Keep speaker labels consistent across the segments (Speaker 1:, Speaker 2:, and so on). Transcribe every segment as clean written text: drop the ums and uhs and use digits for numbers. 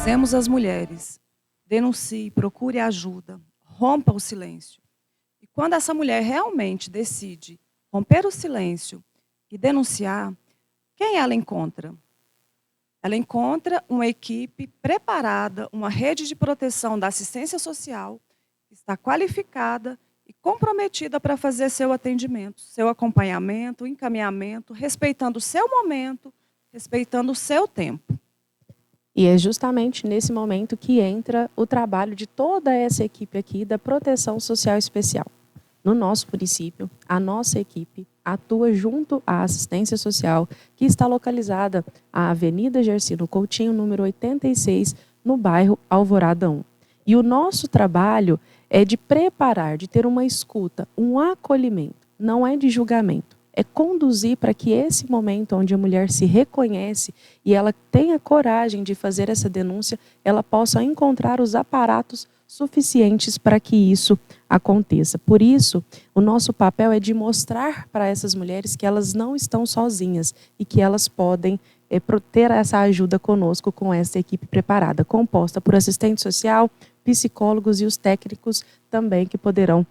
Speaker 1: Avisemos as mulheres, denuncie, procure ajuda, rompa o silêncio. E quando essa mulher realmente decide romper o silêncio e denunciar, quem ela encontra? Ela encontra uma equipe preparada, uma rede de proteção da assistência social, que está qualificada e comprometida para fazer seu atendimento, seu acompanhamento, encaminhamento, respeitando o seu momento, respeitando o seu tempo.
Speaker 2: E é justamente nesse momento que entra o trabalho de toda essa equipe aqui da Proteção Social Especial. No nosso município, a nossa equipe atua junto à assistência social, que está localizada à Avenida Gersino Coutinho, número 86, no bairro Alvorada 1. E o nosso trabalho é de preparar, de ter uma escuta, um acolhimento, não é de julgamento. É conduzir para que esse momento onde a mulher se reconhece e ela tenha coragem de fazer essa denúncia, ela possa encontrar os aparatos suficientes para que isso aconteça. Por isso, o nosso papel é de mostrar para essas mulheres que elas não estão sozinhas e que elas podem ter essa ajuda conosco com essa equipe preparada, composta por assistente social, psicólogos e os técnicos também que poderão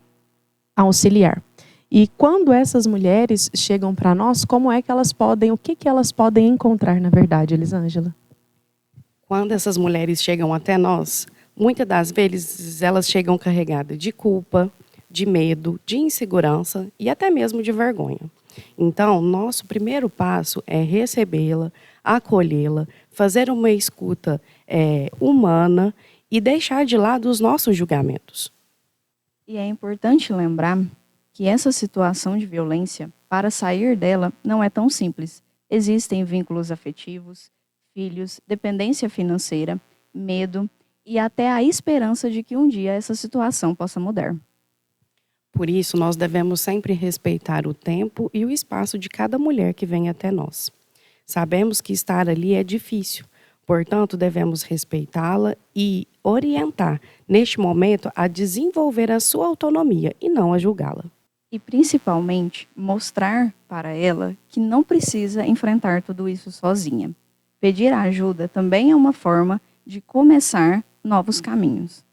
Speaker 2: auxiliar. E quando essas mulheres chegam para nós, como é que elas podem, o que elas podem encontrar na verdade, Elisângela?
Speaker 3: Quando essas mulheres chegam até nós, muitas das vezes elas chegam carregadas de culpa, de medo, de insegurança e até mesmo de vergonha. Então, nosso primeiro passo é recebê-la, acolhê-la, fazer uma escuta humana e deixar de lado os nossos julgamentos.
Speaker 4: E é importante lembrar que essa situação de violência, para sair dela, não é tão simples. Existem vínculos afetivos, filhos, dependência financeira, medo e até a esperança de que um dia essa situação possa mudar.
Speaker 3: Por isso, nós devemos sempre respeitar o tempo e o espaço de cada mulher que vem até nós. Sabemos que estar ali é difícil, portanto, devemos respeitá-la e orientar, neste momento, a desenvolver a sua autonomia e não a julgá-la.
Speaker 4: E, principalmente, mostrar para ela que não precisa enfrentar tudo isso sozinha. Pedir ajuda também é uma forma de começar novos caminhos.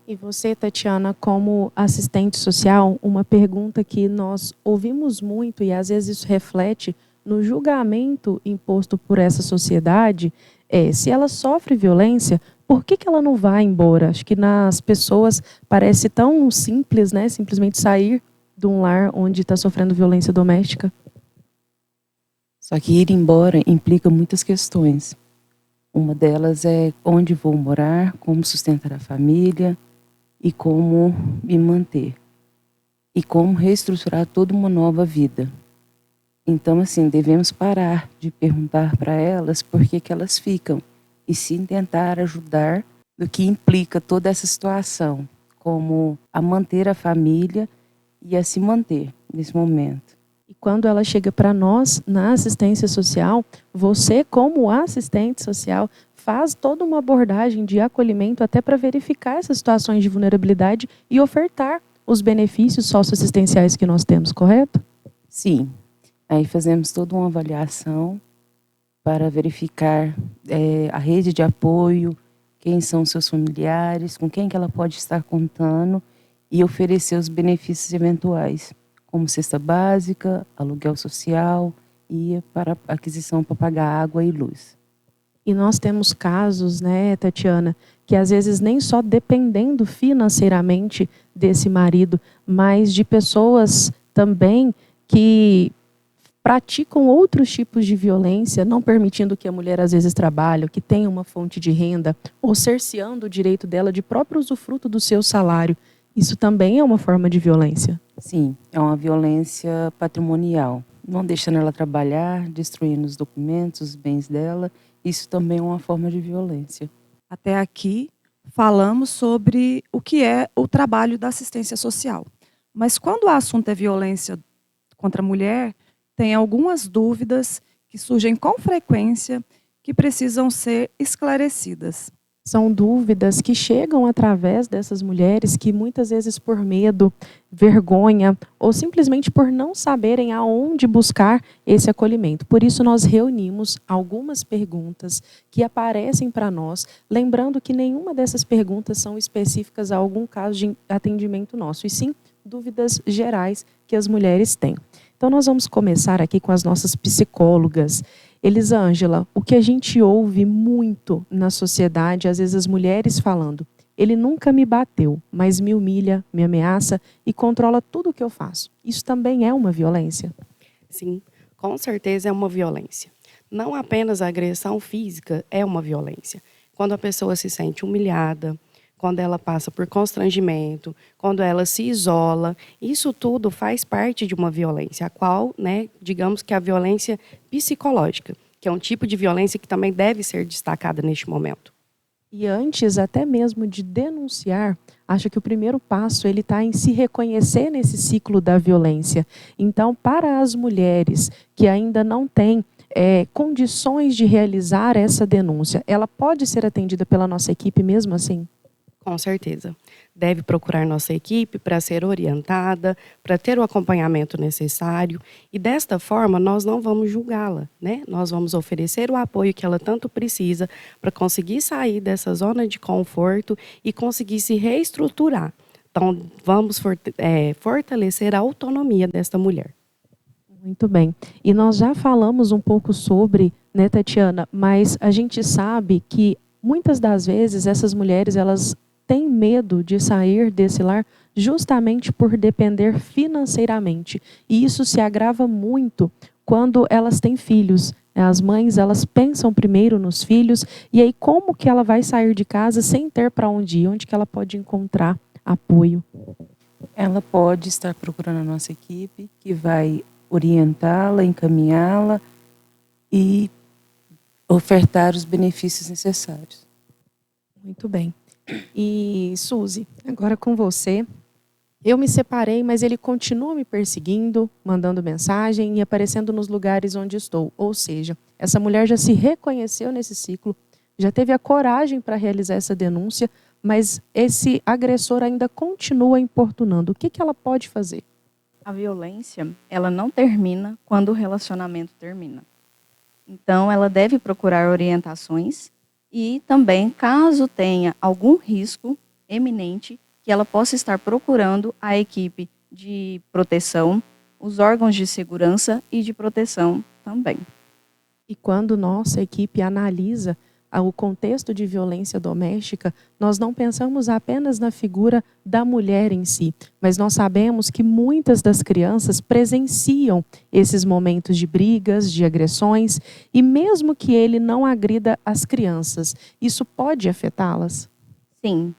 Speaker 2: E você, Tatiana, como assistente social, uma pergunta que nós ouvimos muito e às vezes isso reflete no julgamento imposto por essa sociedade é, se ela sofre violência, por que ela não vai embora? Acho que nas pessoas parece tão simples, né? Simplesmente sair de um lar onde está sofrendo violência doméstica.
Speaker 5: Só que ir embora implica muitas questões. Uma delas é onde vou morar, como sustentar a família e como me manter. E como reestruturar toda uma nova vida. Então, assim, devemos parar de perguntar para elas por que elas ficam e sim tentar ajudar no que implica toda essa situação, como a manter a família e a se manter nesse momento.
Speaker 2: E quando ela chega para nós, na assistência social, você, como assistente social, faz toda uma abordagem de acolhimento até para verificar essas situações de vulnerabilidade e ofertar os benefícios socioassistenciais que nós temos, correto?
Speaker 5: Sim. Aí fazemos toda uma avaliação para verificar a rede de apoio, quem são seus familiares, com quem que ela pode estar contando e oferecer os benefícios eventuais, como cesta básica, aluguel social e para aquisição para pagar água e luz.
Speaker 2: E nós temos casos, né, Tatiana, que às vezes nem só dependendo financeiramente desse marido, mas de pessoas também que praticam outros tipos de violência, não permitindo que a mulher às vezes trabalhe, que tenha uma fonte de renda, ou cerceando o direito dela de próprio usufruto do seu salário. Isso também é uma forma de violência.
Speaker 5: Sim, é uma violência patrimonial. Não deixando ela trabalhar, destruindo os documentos, os bens dela. Isso também é uma forma de violência.
Speaker 1: Até aqui, falamos sobre o que é o trabalho da assistência social. Mas quando o assunto é violência contra a mulher, tem algumas dúvidas que surgem com frequência que precisam ser esclarecidas.
Speaker 2: São dúvidas que chegam através dessas mulheres que muitas vezes por medo, vergonha ou simplesmente por não saberem aonde buscar esse acolhimento. Por isso nós reunimos algumas perguntas que aparecem para nós, lembrando que nenhuma dessas perguntas são específicas a algum caso de atendimento nosso, e sim dúvidas gerais que as mulheres têm. Então nós vamos começar aqui com as nossas psicólogas. Elisângela, o que a gente ouve muito na sociedade, às vezes as mulheres falando, ele nunca me bateu, mas me humilha, me ameaça e controla tudo o que eu faço. Isso também é uma violência?
Speaker 3: Sim, com certeza é uma violência. Não apenas a agressão física é uma violência. Quando a pessoa se sente humilhada, quando ela passa por constrangimento, quando ela se isola, isso tudo faz parte de uma violência, a qual, digamos que a violência psicológica, que é um tipo de violência que também deve ser destacada neste momento.
Speaker 2: E antes até mesmo de denunciar, acho que o primeiro passo ele está em se reconhecer nesse ciclo da violência. Então, para as mulheres que ainda não têm condições de realizar essa denúncia, ela pode ser atendida pela nossa equipe mesmo assim?
Speaker 3: Com certeza. Deve procurar nossa equipe para ser orientada, para ter o acompanhamento necessário. E desta forma, nós não vamos julgá-la, né? Nós vamos oferecer o apoio que ela tanto precisa para conseguir sair dessa zona de conforto e conseguir se reestruturar. Então, vamos fortalecer a autonomia desta mulher.
Speaker 2: Muito bem. E nós já falamos um pouco sobre, né, Tatiana, mas a gente sabe que muitas das vezes essas mulheres, elas têm medo de sair desse lar justamente por depender financeiramente. E isso se agrava muito quando elas têm filhos. As mães, elas pensam primeiro nos filhos, e aí como que ela vai sair de casa sem ter para onde ir? Onde que ela pode encontrar apoio?
Speaker 5: Ela pode estar procurando a nossa equipe, que vai orientá-la, encaminhá-la e ofertar os benefícios necessários.
Speaker 2: Muito bem. E, Suzy, agora com você. Eu me separei, mas ele continua me perseguindo, mandando mensagem e aparecendo nos lugares onde estou. Ou seja, essa mulher já se reconheceu nesse ciclo, já teve a coragem para realizar essa denúncia, mas esse agressor ainda continua importunando. O que ela pode fazer?
Speaker 4: A violência, ela não termina quando o relacionamento termina. Então, ela deve procurar orientações e também, caso tenha algum risco eminente, que ela possa estar procurando a equipe de proteção, os órgãos de segurança e de proteção também.
Speaker 2: E quando nossa equipe analisa o contexto de violência doméstica, nós não pensamos apenas na figura da mulher em si, mas nós sabemos que muitas das crianças presenciam esses momentos de brigas, de agressões, e mesmo que ele não agrida as crianças, isso pode afetá-las?
Speaker 4: Sim,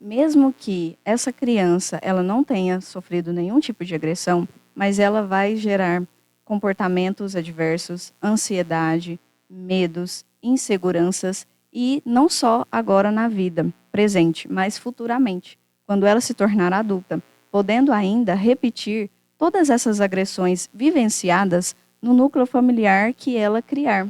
Speaker 4: mesmo que essa criança ela não tenha sofrido nenhum tipo de agressão, mas ela vai gerar comportamentos adversos, ansiedade, medos, inseguranças, e não só agora na vida presente, mas futuramente, quando ela se tornar adulta, podendo ainda repetir todas essas agressões vivenciadas no núcleo familiar que ela criar.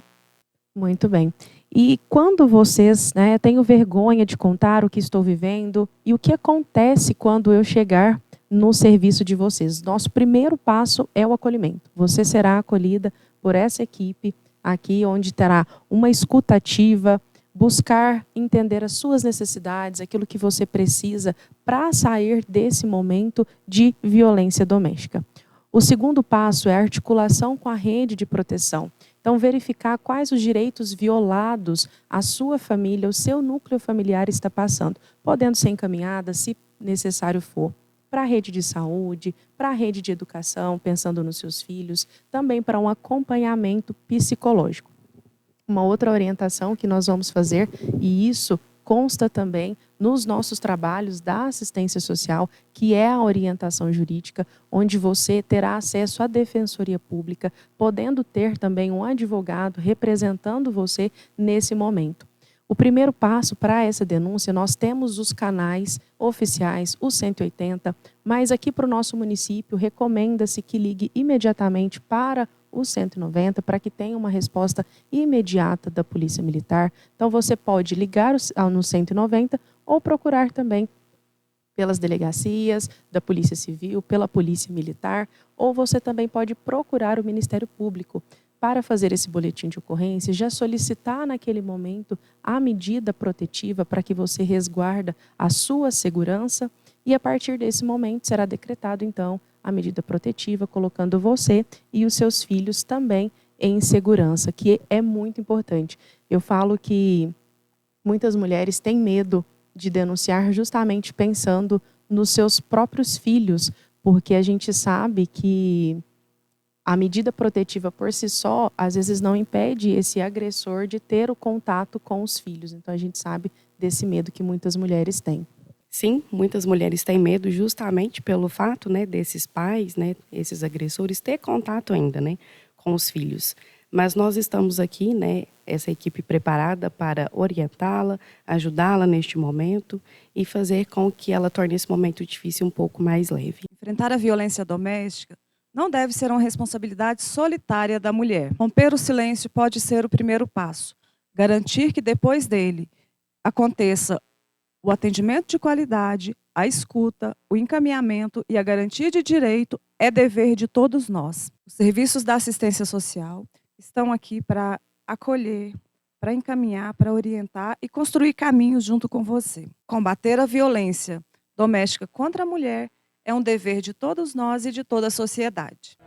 Speaker 2: Muito bem. E quando vocês, tenho vergonha de contar o que estou vivendo, e o que acontece quando eu chegar no serviço de vocês? Nosso primeiro passo é o acolhimento. Você será acolhida por essa equipe aqui, onde terá uma escuta ativa, buscar entender as suas necessidades, aquilo que você precisa para sair desse momento de violência doméstica. O segundo passo é a articulação com a rede de proteção. Então, verificar quais os direitos violados a sua família, o seu núcleo familiar está passando, podendo ser encaminhada, se necessário for, para a rede de saúde, para a rede de educação, pensando nos seus filhos, também para um acompanhamento psicológico. Uma outra orientação que nós vamos fazer, e isso consta também nos nossos trabalhos da assistência social, que é a orientação jurídica, onde você terá acesso à defensoria pública, podendo ter também um advogado representando você nesse momento. O primeiro passo para essa denúncia, nós temos os canais oficiais, o 180, mas aqui para o nosso município recomenda-se que ligue imediatamente para o 190 para que tenha uma resposta imediata da Polícia Militar. Então, você pode ligar no 190 ou procurar também pelas delegacias da Polícia Civil, pela Polícia Militar, ou você também pode procurar o Ministério Público para fazer esse boletim de ocorrência, já solicitar naquele momento a medida protetiva para que você resguarda a sua segurança e a partir desse momento será decretado então a medida protetiva, colocando você e os seus filhos também em segurança, que é muito importante. Eu falo que muitas mulheres têm medo de denunciar justamente pensando nos seus próprios filhos, porque a gente sabe que a medida protetiva por si só, às vezes não impede esse agressor de ter o contato com os filhos. Então a gente sabe desse medo que muitas mulheres têm.
Speaker 3: Sim, muitas mulheres têm medo justamente pelo fato, né, desses pais, né, esses agressores ter contato ainda, né, com os filhos. Mas nós estamos aqui, né, essa equipe preparada para orientá-la, ajudá-la neste momento e fazer com que ela torne esse momento difícil um pouco mais leve.
Speaker 1: Enfrentar a violência doméstica não deve ser uma responsabilidade solitária da mulher. Romper o silêncio pode ser o primeiro passo. Garantir que depois dele aconteça o atendimento de qualidade, a escuta, o encaminhamento e a garantia de direito é dever de todos nós. Os serviços da assistência social estão aqui para acolher, para encaminhar, para orientar e construir caminhos junto com você. Combater a violência doméstica contra a mulher é um dever de todos nós e de toda a sociedade.